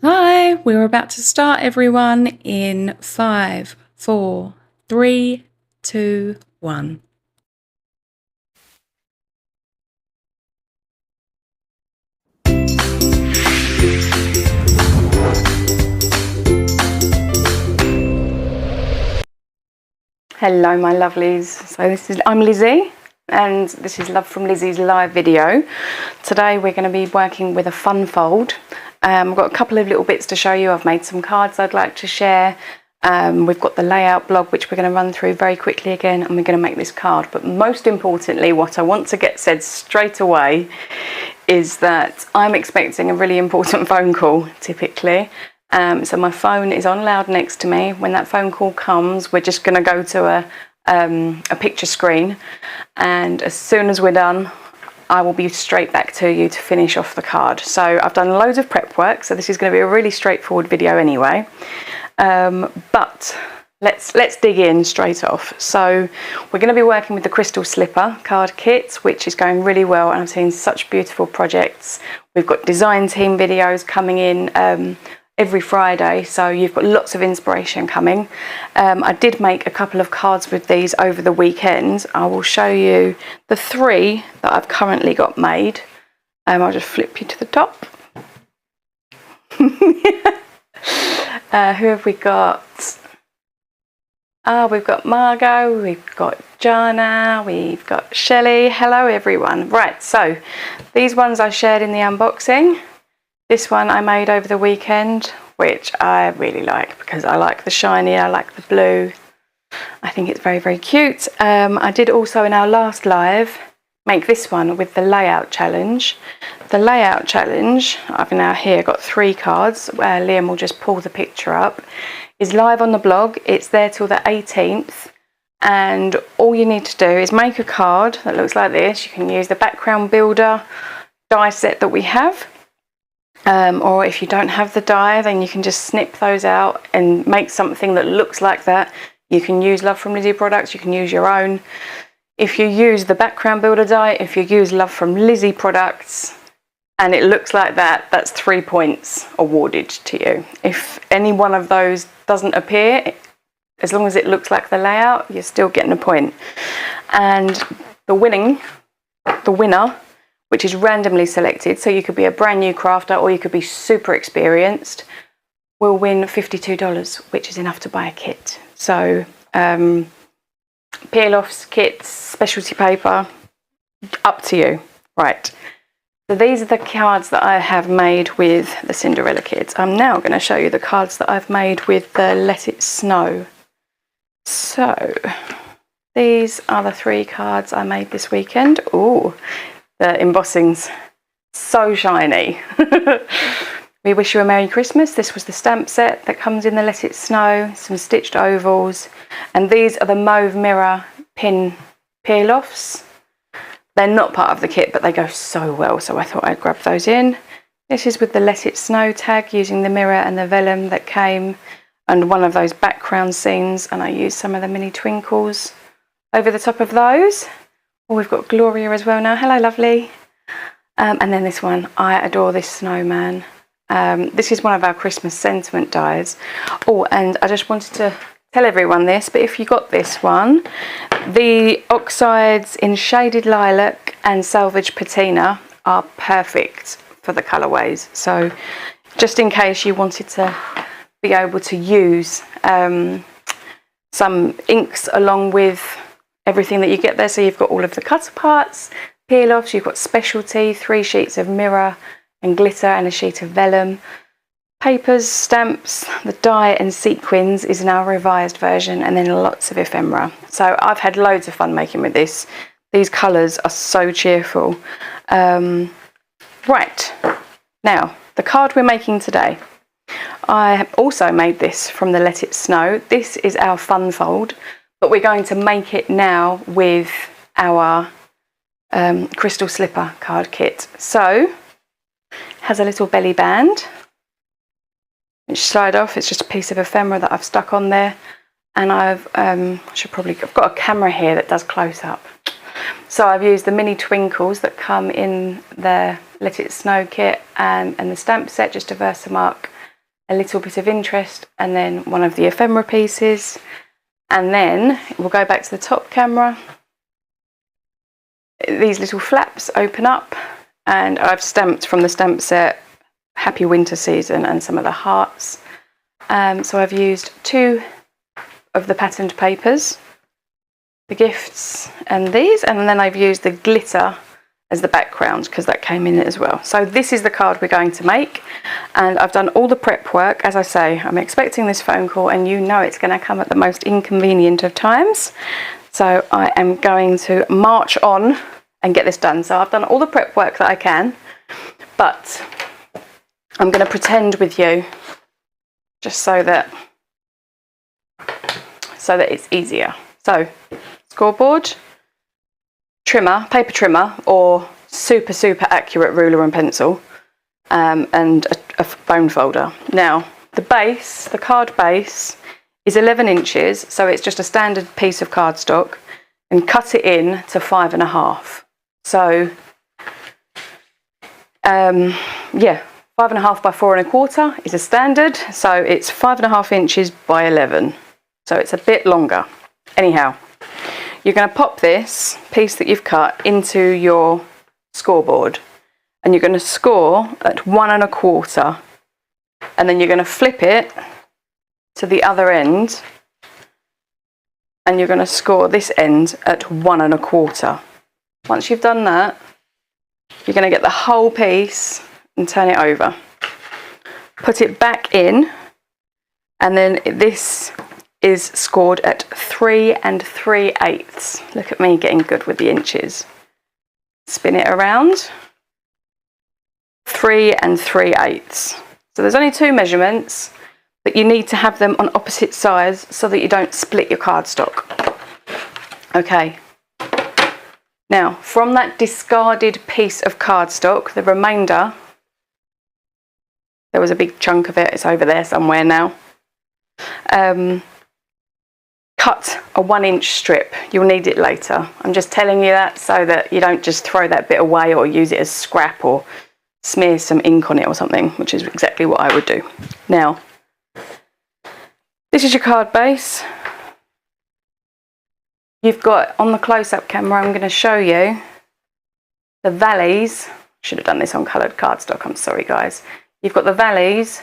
Hi, we're about to start, everyone, in 5, 4, 3, 2, 1. Hello, my lovelies. So I'm Lizzie, and this is Love from Lizzie's live video. Today we're going to be working with a fun fold. I've got a couple of little bits to show you. I've made some cards I'd like to share. We've got the layout blog, which we're going to run through very quickly again, and we're going to make this card. But most importantly, what I want to get said straight away is that I'm expecting a really important phone call, typically. So my phone is on loud next to me. When that phone call comes, we're just going to go to a picture screen, and as soon as we're done, I will be straight back to you to finish off the card. So I've done loads of prep work, so this is going to be a really straightforward video anyway. But let's dig in straight off. So we're going to be working with the Crystal Slipper card kit, which is going really well, and I've seen such beautiful projects. We've got design team videos coming in every Friday, so you've got lots of inspiration coming. I did make a couple of cards with these over the weekend. I will show you the 3 that I've currently got made. I'll just flip you to the top. Who have we got? We've got Margot, we've got Jana, we've got Shelley. Hello everyone. Right, so these ones I shared in the unboxing. This one I made over the weekend, which I really like because I like the shiny, I like the blue. I think it's very, very cute. I did also in our last live make this one with the layout challenge. The layout challenge, I've now here got 3 cards where Liam will just pull the picture up, is live on the blog. It's there till the 18th. And all you need to do is make a card that looks like this. You can use the background builder die set that we have. Or if you don't have the die, then you can just snip those out and make something that looks like that. You can use Love from Lizzie products, you can use your own. If you use the background builder die, if you use Love from Lizzie products, and it looks like that, that's 3 points awarded to you. If any one of those doesn't appear, as long as it looks like the layout, you're still getting a point. And the winner, which is randomly selected, so you could be a brand new crafter or you could be super experienced, will win $52, which is enough to buy a kit. So peel-offs, kits, specialty paper, up to you. Right, so these are the cards that I have made with the Cinderella kit. I'm now going to show you the cards that I've made with the Let It Snow. So these are the 3 cards I made this weekend. Ooh, the embossing's so shiny. We wish you a Merry Christmas. This was the stamp set that comes in the Let It Snow, some stitched ovals, and these are the mauve mirror pin peel-offs. They're not part of the kit, but they go so well, so I thought I'd grab those in. This is with the Let It Snow tag, using the mirror and the vellum that came, and one of those background scenes, and I used some of the mini twinkles over the top of those. Oh, we've got Gloria as well now. Hello, lovely. And then this one, I adore this snowman. This is one of our Christmas sentiment dies. Oh, and I just wanted to tell everyone this, but if you got this one, the oxides in Shaded Lilac and Salvage Patina are perfect for the colourways. So just in case you wanted to be able to use some inks along with everything that you get there. So you've got all of the cutter parts, peel-offs, you've got specialty, 3 sheets of mirror and glitter and a sheet of vellum, papers, stamps, the die and sequins is in our revised version, and then lots of ephemera. So I've had loads of fun making with this. These colours are so cheerful. Right, now the card we're making today. I have also made this from the Let It Snow. This is our fun fold, but we're going to make it now with our Crystal Slipper card kit. So, it has a little belly band, which slide off. It's just a piece of ephemera that I've stuck on there, and I've got a camera here that does close up. So I've used the mini twinkles that come in the Let It Snow kit and the stamp set, just a Versamark a little bit of interest, and then one of the ephemera pieces. And then we'll go back to the top camera. These little flaps open up, and I've stamped from the stamp set Happy Winter Season and some of the hearts. So I've used 2 of the patterned papers, the gifts and these, and then I've used the glitter as the background because that came in it as well. So this is the card we're going to make, and I've done all the prep work. As I say, I'm expecting this phone call, and you know it's going to come at the most inconvenient of times. So I am going to march on and get this done. So I've done all the prep work that I can, but I'm going to pretend with you just so that it's easier. So scoreboard, trimmer, paper trimmer, or super accurate ruler and pencil, and a bone folder. Now the base, the card base, is 11 inches, so it's just a standard piece of cardstock, and cut it in to 5.5. So yeah, 5.5 by 4.25 is a standard, so it's 5.5 inches by 11, so it's a bit longer. Anyhow, you're going to pop this piece that you've cut into your scoreboard, and you're going to score at 1.25, and then you're going to flip it to the other end, and you're going to score this end at 1.25. Once you've done that, you're going to get the whole piece and turn it over. Put it back in, and then this is scored at 3 3/8. Look at me getting good with the inches. Spin it around. 3 3/8. So there's only 2 measurements, but you need to have them on opposite sides so that you don't split your cardstock. Okay. Now, from that discarded piece of cardstock, the remainder, there was a big chunk of it, it's over there somewhere now. Cut a 1-inch strip. You'll need it later. I'm just telling you that so that you don't just throw that bit away or use it as scrap or smear some ink on it or something, which is exactly what I would do. Now, this is your card base. You've got, on the close-up camera, I'm going to show you the valleys. Should have done this on coloured cardstock, I'm sorry guys. You've got the valleys,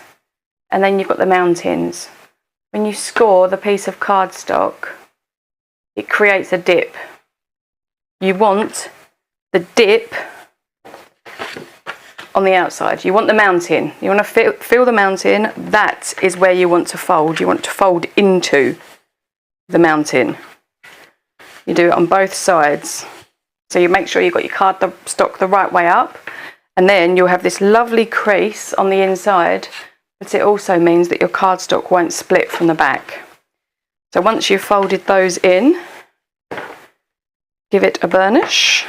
and then you've got the mountains. When you score the piece of cardstock, it creates a dip. You want the dip on the outside. You want the mountain. You want to feel the mountain. That is where you want to fold. You want to fold into the mountain. You do it on both sides. So you make sure you've got your cardstock the right way up, and then you'll have this lovely crease on the inside, but it also means that your cardstock won't split from the back. So once you've folded those in, give it a burnish.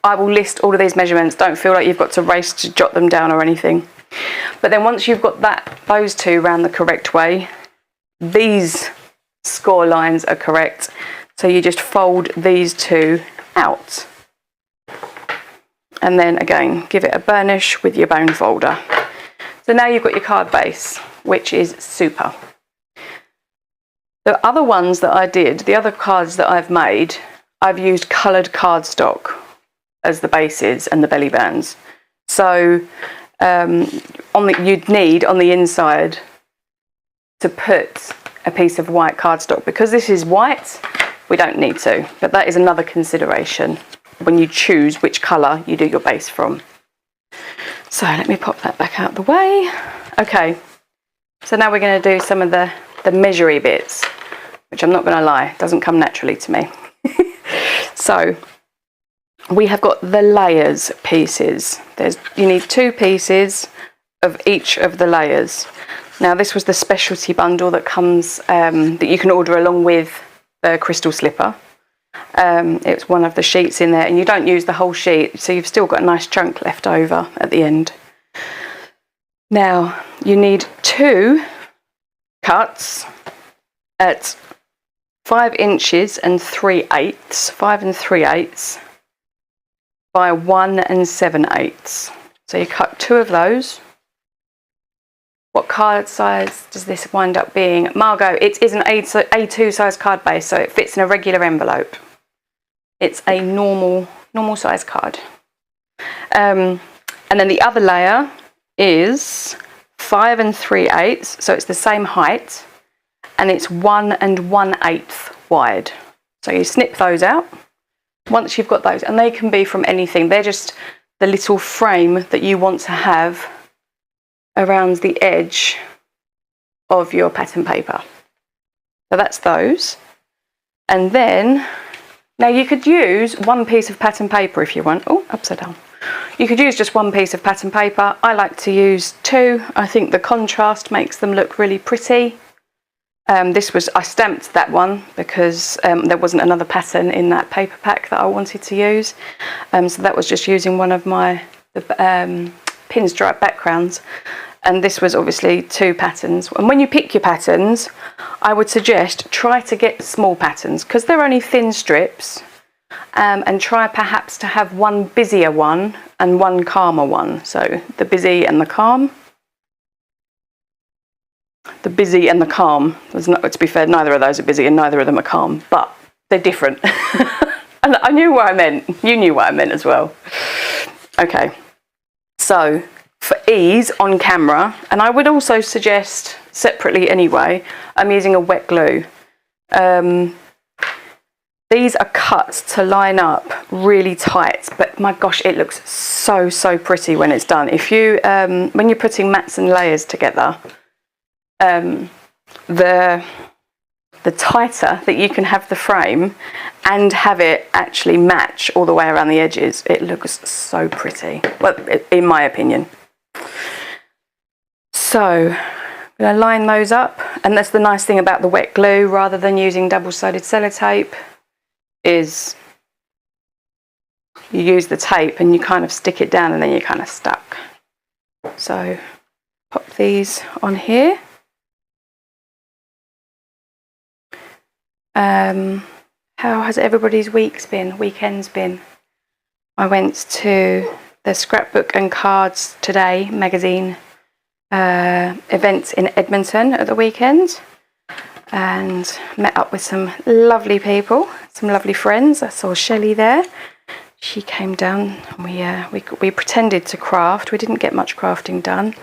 I will list all of these measurements. Don't feel like you've got to race to jot them down or anything. But then once you've got those 2 round the correct way, these score lines are correct. So you just fold these 2 out. And then again, give it a burnish with your bone folder. So now you've got your card base, which is super. The other ones that I did, the other cards that I've made, I've used coloured cardstock as the bases and the belly bands. So you'd need on the inside to put a piece of white cardstock. Because this is white, we don't need to, but that is another consideration when you choose which colour you do your base from. So let me pop that back out the way. Okay, so now we're going to do some of the measury bits, which I'm not going to lie, doesn't come naturally to me. So we have got the layers pieces. You need 2 pieces of each of the layers. Now this was the specialty bundle that comes, that you can order along with the crystal slipper. It's one of the sheets in there, and you don't use the whole sheet, so you've still got a nice chunk left over at the end. Now you need 2 cuts at 5 inches and 3/8, 5 3/8 by 1 7/8. So you cut 2 of those What card size does this wind up being? Margot, it is an A2 size card base, so it fits in a regular envelope. It's a normal size card. And then the other layer is 5 3/8, so it's the same height, and it's 1 1/8 wide. So you snip those out once you've got those, and they can be from anything. They're just the little frame that you want to have around the edge of your pattern paper. So that's those. And then, now you could use one piece of pattern paper if you want. Oh, upside down. You could use just one piece of pattern paper. I like to use two. I think the contrast makes them look really pretty. I stamped that one because there wasn't another pattern in that paper pack that I wanted to use. So that was just using one of my pinstripe backgrounds. And this was obviously two patterns. And when you pick your patterns, I would suggest try to get small patterns because they're only thin strips. And try perhaps to have one busier one and one calmer one. So the busy and the calm. The busy and the calm. To be fair, neither of those are busy and neither of them are calm, but they're different. And I knew what I meant. You knew what I meant as well. Okay. So for ease on camera, and I would also suggest separately anyway, I'm using a wet glue. These are cut to line up really tight, but my gosh, it looks so pretty when it's done. If you, when you're putting mats and layers together, the tighter that you can have the frame and have it actually match all the way around the edges, it looks so pretty. Well, in my opinion. So I'm going to line those up, and that's the nice thing about the wet glue rather than using double-sided sellotape. Is you use the tape and you kind of stick it down and then you're kind of stuck. So pop these on here. How has everybody's weekends been? I went to the Scrapbook and Cards Today magazine event in Edmonton at the weekend and met up with some lovely people, some lovely friends. I saw Shelley there. She came down and we pretended to craft. We didn't get much crafting done,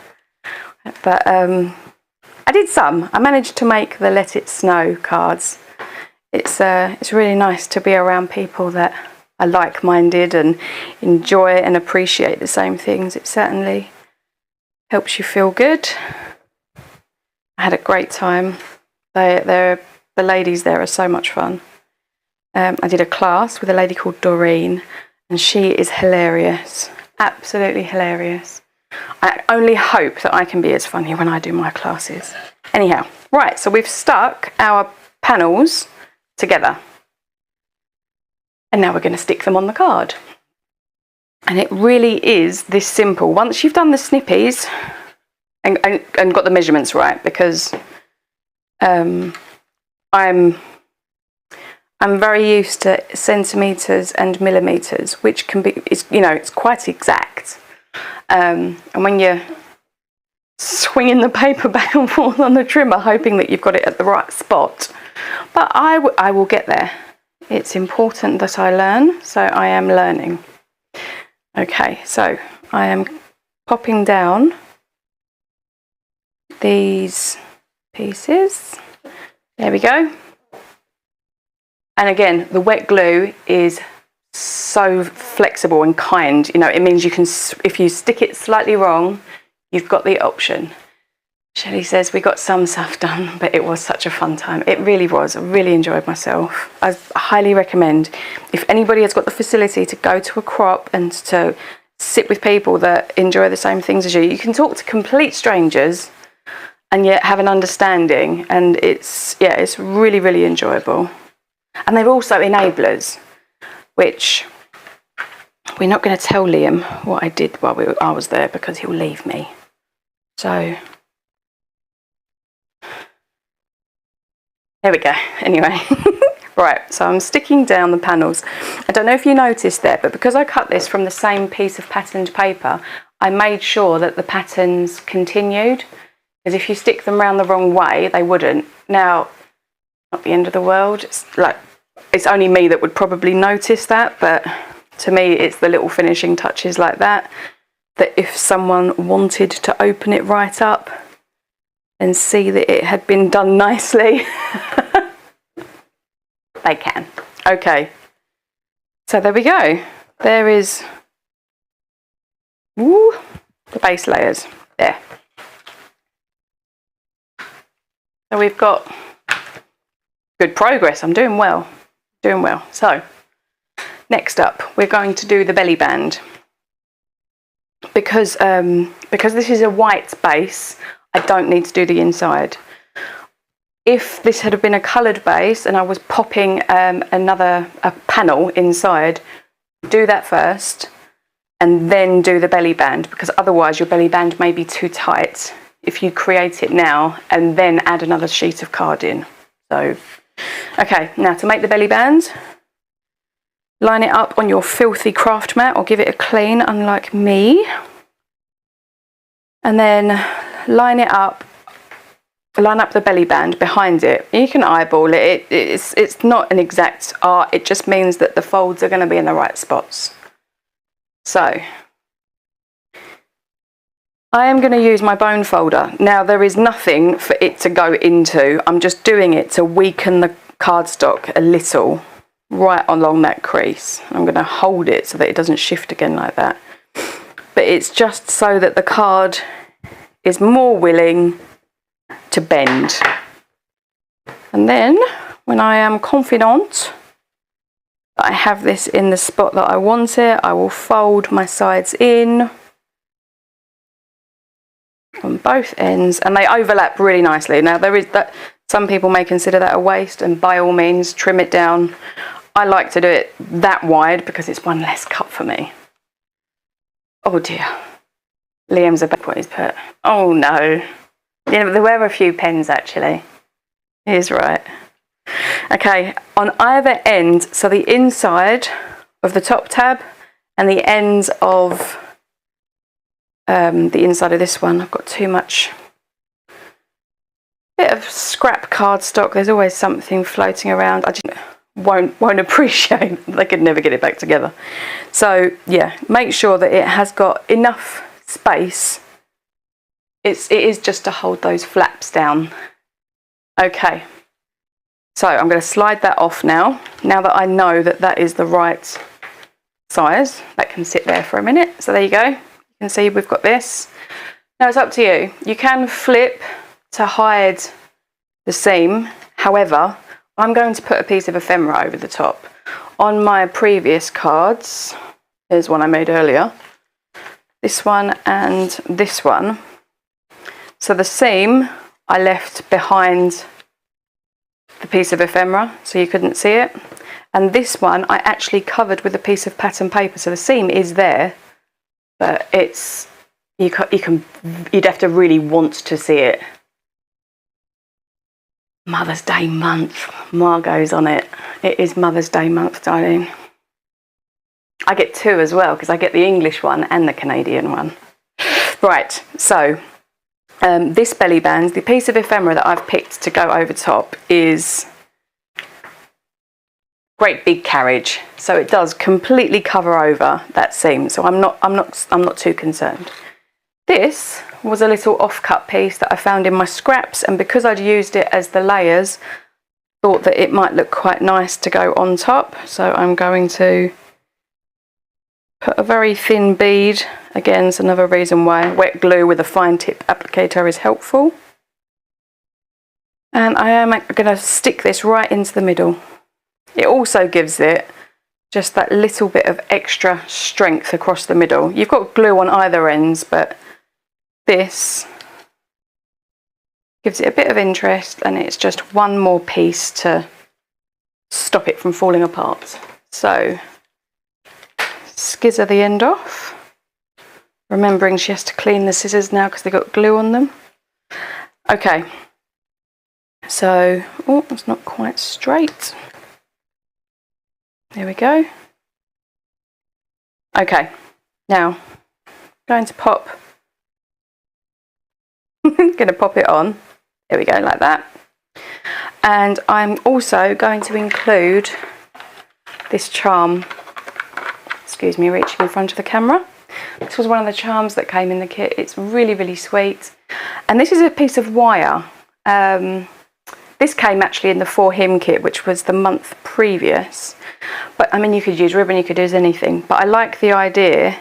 but I did some. I managed to make the Let It Snow cards. It's really nice to be around people that are like-minded and enjoy and appreciate the same things. It certainly helps you feel good. I had a great time. The ladies there are so much fun. I did a class with a lady called Doreen, and she is hilarious, absolutely hilarious. I only hope that I can be as funny when I do my classes. Anyhow, right, so we've stuck our panels together, and now we're going to stick them on the card. And it really is this simple. Once you've done the snippies and got the measurements right, because I'm very used to centimeters and millimeters, which can be, it's quite exact. And when you're swinging the paper back and forth on the trimmer, hoping that you've got it at the right spot, but I will get there. It's important that I learn, so I am learning. Okay, so I am popping down these pieces. There we go. And again, the wet glue is so flexible and kind. It means you can, if you stick it slightly wrong, you've got the option. Shelley says we got some stuff done, but it was such a fun time. It really was. I really enjoyed myself. I highly recommend, if anybody has got the facility to go to a crop and to sit with people that enjoy the same things as you, you can talk to complete strangers and yet have an understanding, and it's really, really enjoyable. And they're also enablers, which we're not going to tell Liam what I did while I was there because he'll leave me. So there we go. Anyway, right, so I'm sticking down the panels. I don't know if you noticed there, but because I cut this from the same piece of patterned paper, I made sure that the patterns continued. because if you stick them around the wrong way, they wouldn't. Now, not the end of the world. It's only me that would probably notice that, but to me, it's the little finishing touches like that if someone wanted to open it right up and see that it had been done nicely, they can. Okay, so there we go. There is the base layers there. So we've got good progress. I'm doing well. Doing well. So next up, we're going to do the belly band. Because this is a white base, I don't need to do the inside. If this had been a coloured base and I was popping a panel inside, do that first and then do the belly band, because otherwise your belly band may be too tight if you create it now and then add another sheet of card in. So, okay, now to make the belly band, line it up on your filthy craft mat or give it a clean, unlike me. And then line up the belly band behind it. You can eyeball it. It's not an exact art. It just means that the folds are going to be in the right spots. So I am going to use my bone folder. Now there is nothing for it to go into. I'm just doing it to weaken the cardstock a little right along that crease. I'm going to hold it so that it doesn't shift again like that. But it's just so that the card is more willing to bend. And then when I am confident that I have this in the spot that I want it, I will fold my sides in on both ends, and they overlap really nicely. Now there is that, some people may consider that a waste, and by all means trim it down. I like to do it that wide because it's one less cut for me. Oh dear, Liam's about what he's put. Oh no, yeah, there were a few pens actually. He's right. Okay, on either end, so the inside of the top tab and the ends of the inside of this one, I've got too much bit of scrap cardstock. There's always something floating around. I just won't appreciate. They could never get it back together. So yeah, make sure that it has got enough space. It is just to hold those flaps down. Okay, so I'm going to slide that off now. Now that I know that that is the right size, that can sit there for a minute. So there you go. You can see we've got this. Now it's up to you. You can flip to hide the seam. However, I'm going to put a piece of ephemera over the top. On my previous cards, here's one I made earlier, this one and this one. So the seam I left behind the piece of ephemera so you couldn't see it. And this one I actually covered with a piece of pattern paper. So the seam is there, but it's you'd have to really want to see it. Mother's Day month. Margot's on it. It is Mother's Day month, darling. I get two as well because I get the English one and the Canadian one. Right, so this belly band, the piece of ephemera that I've picked to go over top is great big carriage, so it does completely cover over that seam. So I'm not too concerned. This was a little off-cut piece that I found in my scraps, and because I'd used it as the layers, thought that it might look quite nice to go on top. So I'm going to put a very thin bead. Again, it's another reason why wet glue with a fine tip applicator is helpful. And I am going to stick this right into the middle. It also gives it just that little bit of extra strength across the middle. You've got glue on either ends, but this gives it a bit of interest, and it's just one more piece to stop it from falling apart. So skizzer the end off, remembering she has to clean the scissors now because they've got glue on them. Okay, so oh, it's not quite straight. There we go. Okay, now I'm going to pop going to pop it on. There we go, like that. And I'm also going to include this charm. Excuse me, reaching in front of the camera. This was one of the charms that came in the kit. It's really, really sweet. And this is a piece of wire. This came actually in the For Him kit, which was the month previous. But I mean, you could use ribbon, you could use anything. But I like the idea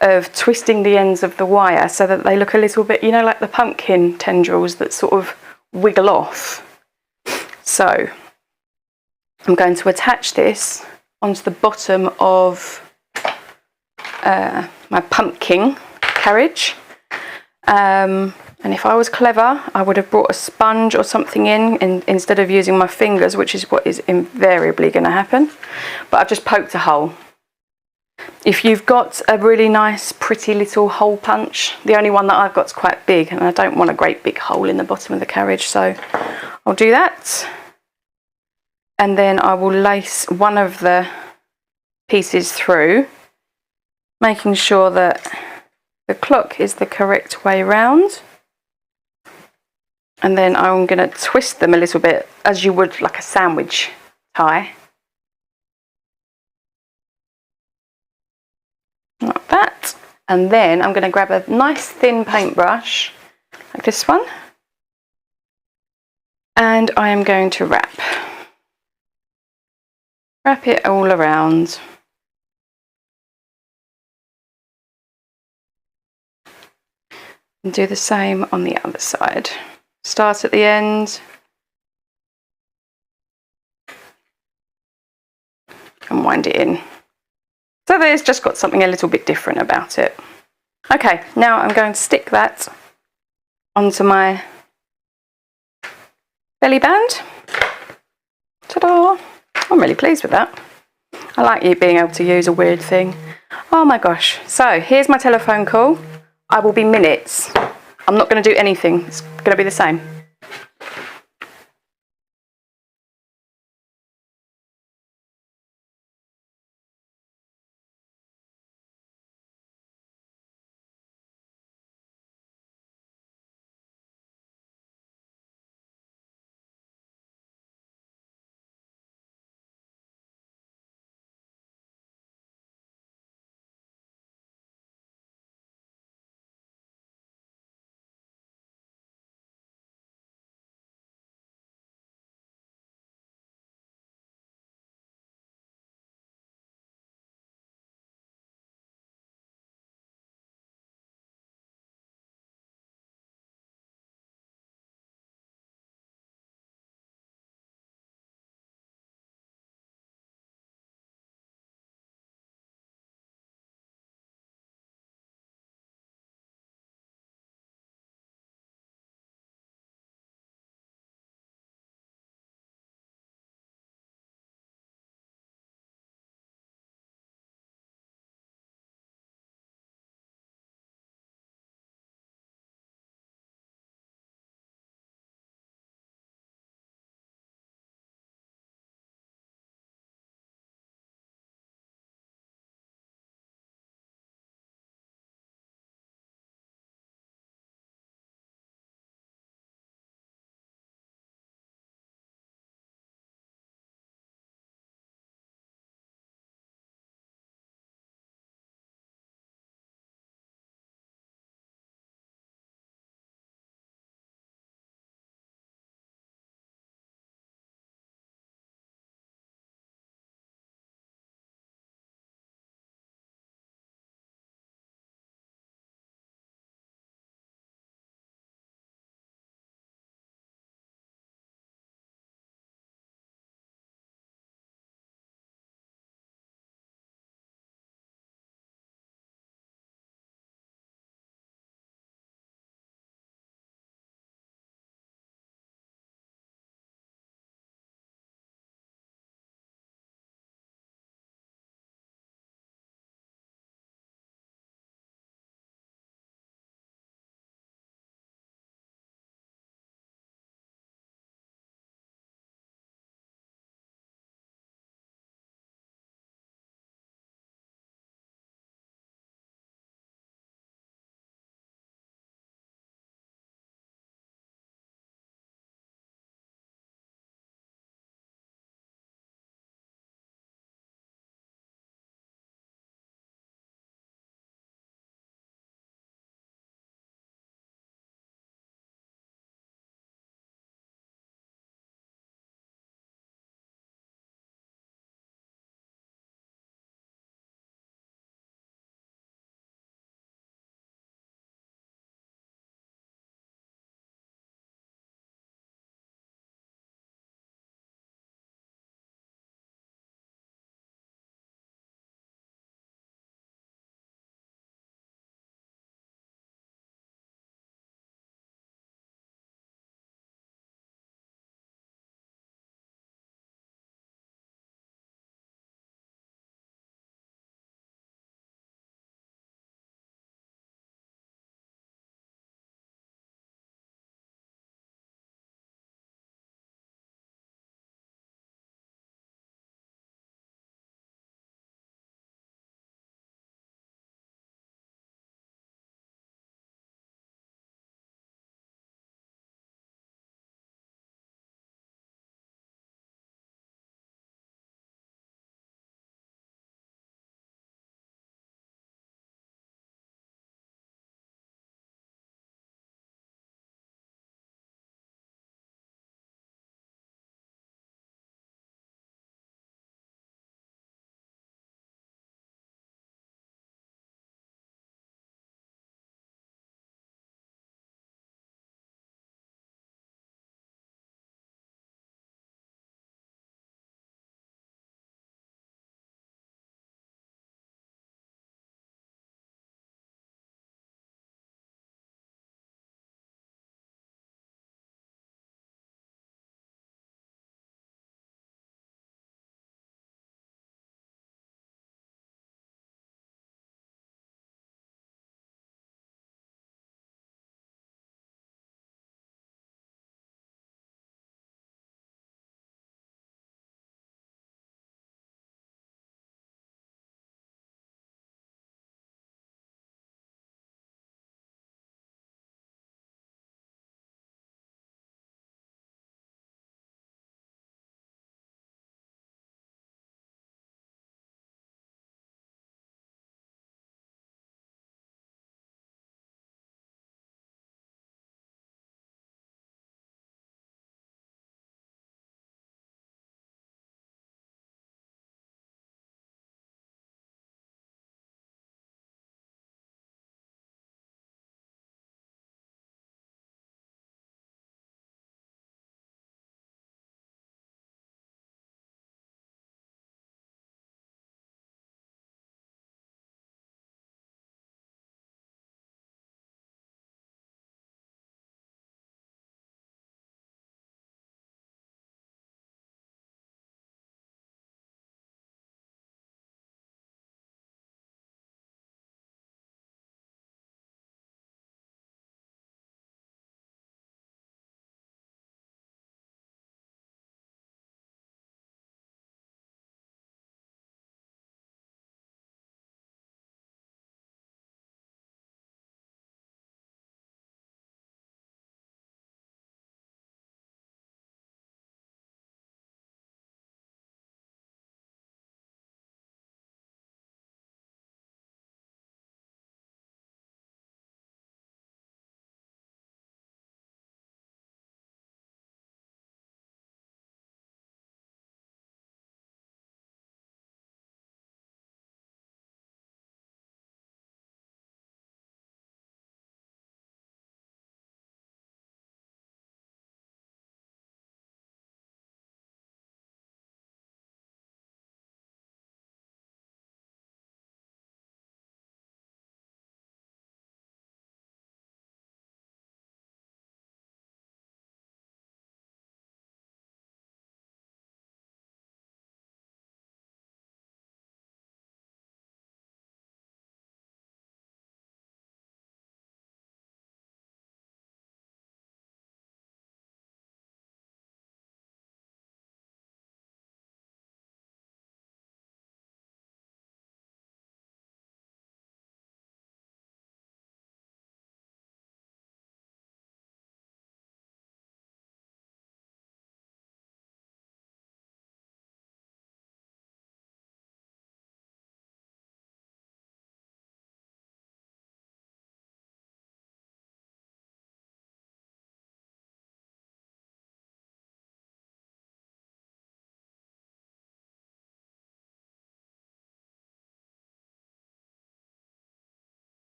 of twisting the ends of the wire so that they look a little bit, you know, like the pumpkin tendrils that sort of wiggle off. So I'm going to attach this onto the bottom of my pumpkin carriage. And if I was clever, I would have brought a sponge or something in instead of using my fingers, which is what is invariably going to happen. But I've just poked a hole. If you've got a really nice, pretty little hole punch, the only one that I've got is quite big, and I don't want a great big hole in the bottom of the carriage, so I'll do that. And then I will lace one of the pieces through, making sure that the clock is the correct way round. And then I'm going to twist them a little bit as you would like a sandwich tie. Like that. And then I'm going to grab a nice thin paintbrush, like this one. And I am going to wrap it all around. And do the same on the other side. Start at the end and wind it in. So there's just got something a little bit different about it. Okay, now I'm going to stick that onto my belly band. Ta-da! I'm really pleased with that. I like you being able to use a weird thing. Oh my gosh. So here's my telephone call. I will be minutes. I'm not going to do anything. It's going to be the same.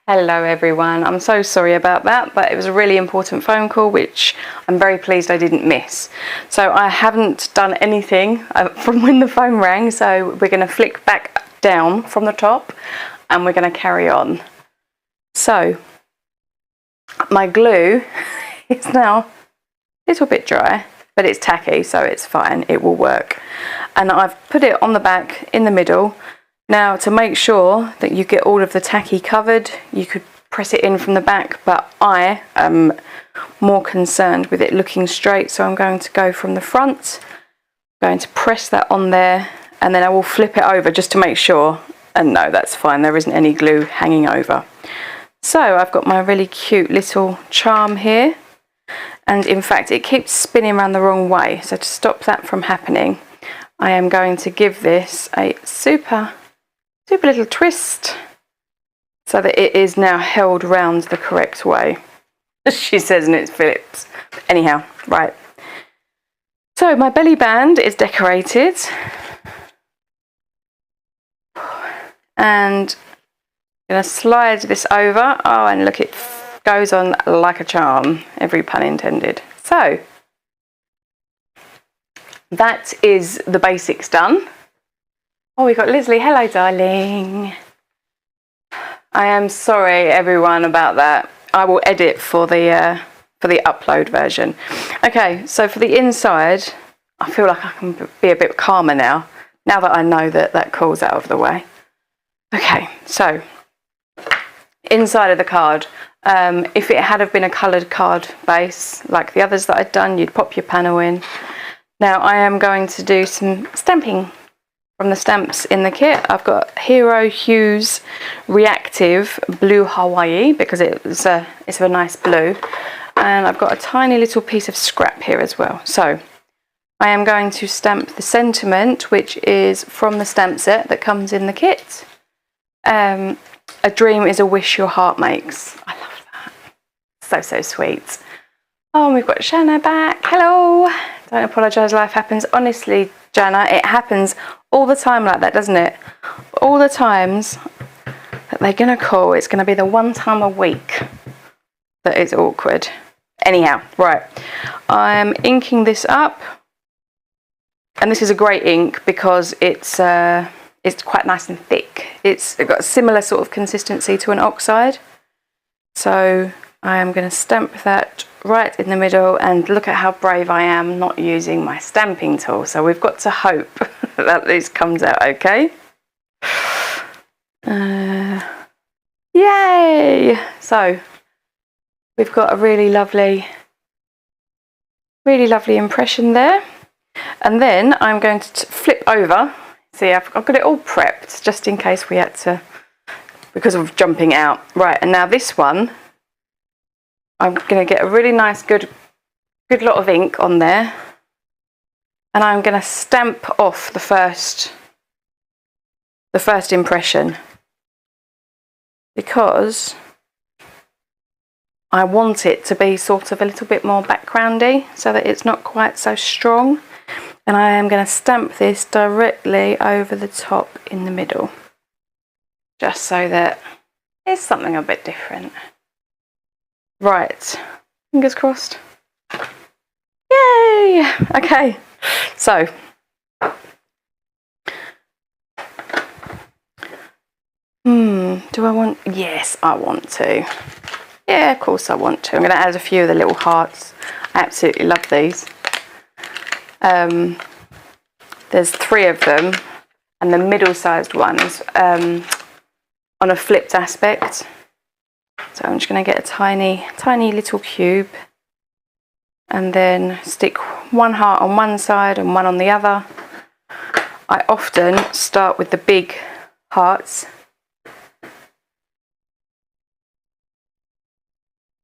Hello everyone, I'm so sorry about that, but it was a really important phone call which I'm very pleased I didn't miss. So I haven't done anything from when the phone rang, so we're going to flick back down from the top and we're going to carry on. So my glue is now a little bit dry, but it's tacky, so it's fine, it will work. And I've put it on the back in the middle. Now, to make sure that you get all of the tacky covered, you could press it in from the back, but I am more concerned with it looking straight, so I'm going to go from the front, going to press that on there, and then I will flip it over just to make sure, and no, that's fine, there isn't any glue hanging over. So I've got my really cute little charm here, and in fact it keeps spinning around the wrong way, so to stop that from happening, I am going to give this a super little twist so that it is now held round the correct way, as she says, and it's Phillips. Anyhow, right. So my belly band is decorated, and I'm going to slide this over. Oh, and look, it goes on like a charm, every pun intended. So that is the basics done. Oh, we got Lizi. Hello, darling. I am sorry, everyone, about that. I will edit for the upload version. Okay, so for the inside, I feel like I can be a bit calmer now that I know that that call's out of the way. Okay, so inside of the card, if it had have been a coloured card base like the others that I'd done, you'd pop your panel in. Now I am going to do some stamping from the stamps in the kit. I've got Hero Hues Reactive Blue Hawaii because it's a nice blue, and I've got a tiny little piece of scrap here as well. So I am going to stamp the sentiment, which is from the stamp set that comes in the kit. A dream is a wish your heart makes. I love that. So sweet. Oh, and we've got Shanna back. Hello. Don't apologise, life happens. Honestly, Jana, it happens all the time like that, doesn't it? All the times that they're going to call, it's going to be the one time a week that it's awkward. Anyhow, right. I'm inking this up. And this is a great ink because it's quite nice and thick. It's got a similar sort of consistency to an oxide. So I am going to stamp that right in the middle, and look at how brave I am not using my stamping tool. So we've got to hope that this comes out okay. Yay! So we've got a really lovely impression there. And then I'm going to flip over. See, I've got it all prepped just in case we had to, because of jumping out. Right, and now this one, I'm going to get a really nice, good lot of ink on there. And I'm going to stamp off the first impression, because I want it to be sort of a little bit more backgroundy so that it's not quite so strong. And I am going to stamp this directly over the top in the middle, just so that it's something a bit different. Right, fingers crossed. Yay! Okay, so do I want? Yes, I want to. Yeah, of course I want to. I'm going to add a few of the little hearts. I absolutely love these. There's 3 of them, and the middle-sized one is on a flipped aspect. So I'm just going to get a tiny little cube, and then stick one heart on one side and one on the other. I often start with the big hearts,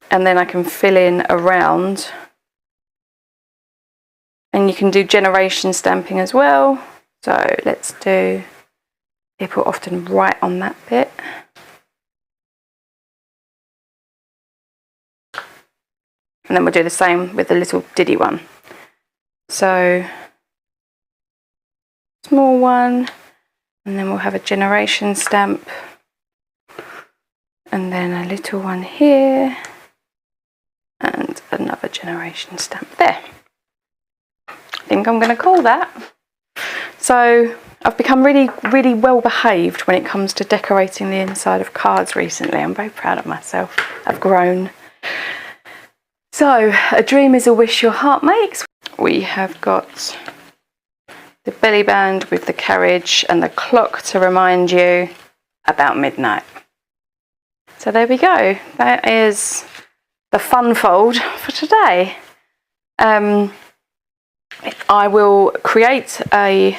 and then I can fill in around. And you can do generation stamping as well. So let's do, people often write on that bit. And then we'll do the same with the little diddy one. So small one, and then we'll have a generation stamp. and then a little one here, and another generation stamp there. I think I'm going to call that. So I've become really well behaved when it comes to decorating the inside of cards recently. I'm very proud of myself. I've grown. So, a dream is a wish your heart makes. We have got the belly band with the carriage and the clock to remind you about midnight. So there we go. That is the fun fold for today. I will create a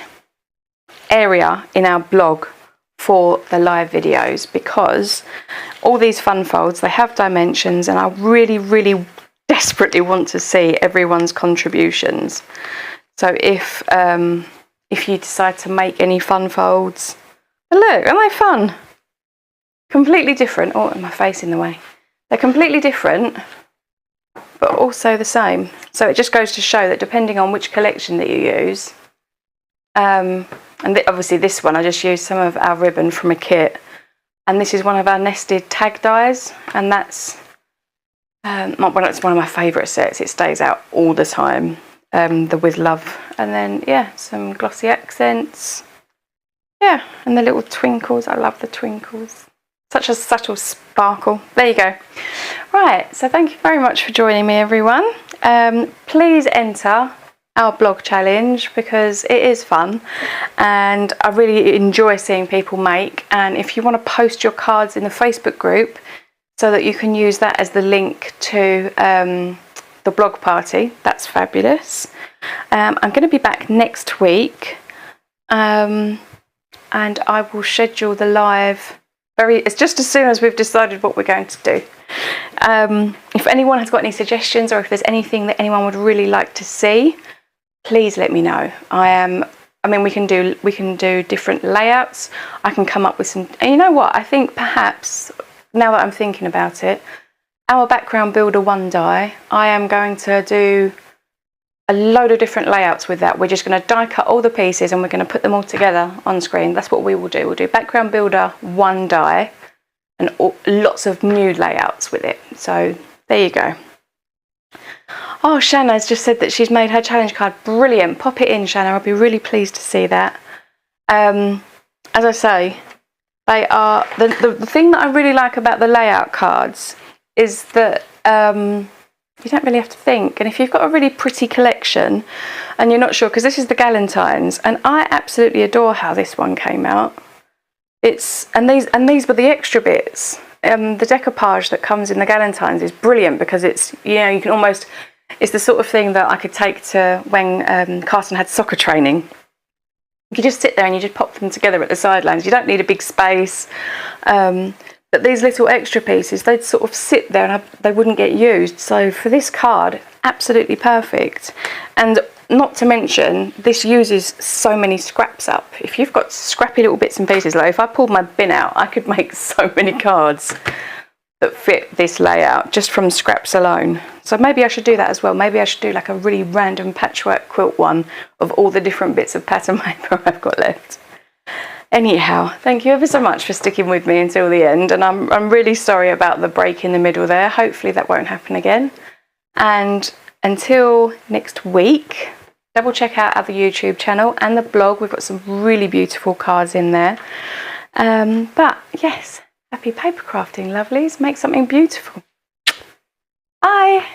area in our blog for the live videos, because all these fun folds, they have dimensions, and I really desperately want to see everyone's contributions. So if you decide to make any fun folds, look, aren't they fun? Completely different. Oh, my face in the way. They're completely different, but also the same. So it just goes to show that depending on which collection that you use, and obviously this one, I just used some of our ribbon from a kit, and this is one of our nested tag dies, and that's it's one of my favourite sets. It stays out all the time, the With Love, and then yeah, some glossy accents, yeah, and the little twinkles. I love the twinkles. Such a subtle sparkle. There you go. Right, so thank you very much for joining me, everyone. Please enter our blog challenge, because it is fun and I really enjoy seeing people make. And if you want to post your cards in the Facebook group so that you can use that as the link to the blog party, that's fabulous. I'm going to be back next week, and I will schedule the live it's just as soon as we've decided what we're going to do. If anyone has got any suggestions, or if there's anything that anyone would really like to see, please let me know. I mean, we can do different layouts. I can come up with some, and you know what? I think perhaps, now that I'm thinking about it, our background builder 1 die, I am going to do a load of different layouts with that. We're just going to die cut all the pieces and we're going to put them all together on screen. That's what we will do. We'll do background builder 1 die and lots of new layouts with it. So there you go. Oh, Shanna's just said that she's made her challenge card. Brilliant. Pop it in, Shanna. I'll be really pleased to see that. As I say, they are the thing that I really like about the layout cards is that you don't really have to think. And if you've got a really pretty collection and you're not sure, because this is the Galentine's, and I absolutely adore how this one came out. And these were the extra bits. The decoupage that comes in the Galentine's is brilliant, because it's, you know, you can almost, it's the sort of thing that I could take to when Carson had soccer training. You could just sit there and you just pop them together at the sidelines. You don't need a big space. But these little extra pieces, they'd sort of sit there and they wouldn't get used. So for this card, absolutely perfect. And not to mention, this uses so many scraps up. If you've got scrappy little bits and pieces, like if I pulled my bin out, I could make so many cards that fit this layout just from scraps alone. So maybe I should do that as well. Maybe I should do like a really random patchwork quilt one of all the different bits of pattern paper I've got left. Anyhow, thank you ever so much for sticking with me until the end, and I'm really sorry about the break in the middle there. Hopefully that won't happen again. And until next week, double check out our YouTube channel and the blog. We've got some really beautiful cards in there. But yes, happy paper crafting, lovelies. Make something beautiful. Bye.